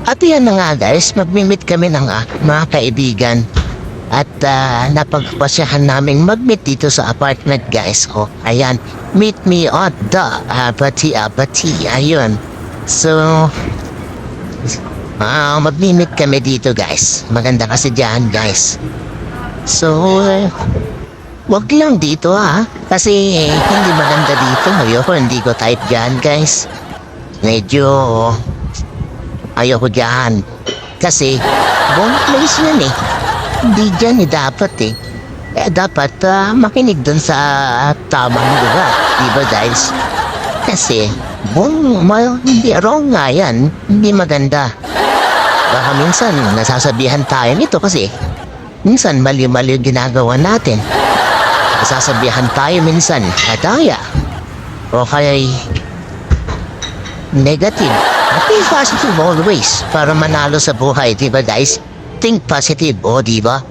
At yan na nga guys, magmi-meet kami ng mga kaibigan. At napagpasyahan naming mag-meet dito sa apartment guys. O, ayan, meet me at the Abati. Ayun. So, mag-meet kami dito guys. Maganda kasi dyan guys. So, wag lang dito kasi hindi maganda dito. Ayoko, hindi ko type dyan guys. Medyo ayoko dyan. Kasi, wrong place yan eh. Hindi dyan dapat eh. Dapat makinig dun sa tamang lugar. Diba guys? Kasi, hindi wrong nga yan. Hindi maganda. Baka minsan nasasabihan tayo nito kasi minsan mali-mali yung ginagawa natin. Nasasabihan tayo minsan daya. O kaya negative. But be positive always para manalo sa buhay, diba guys? Think positive, diba?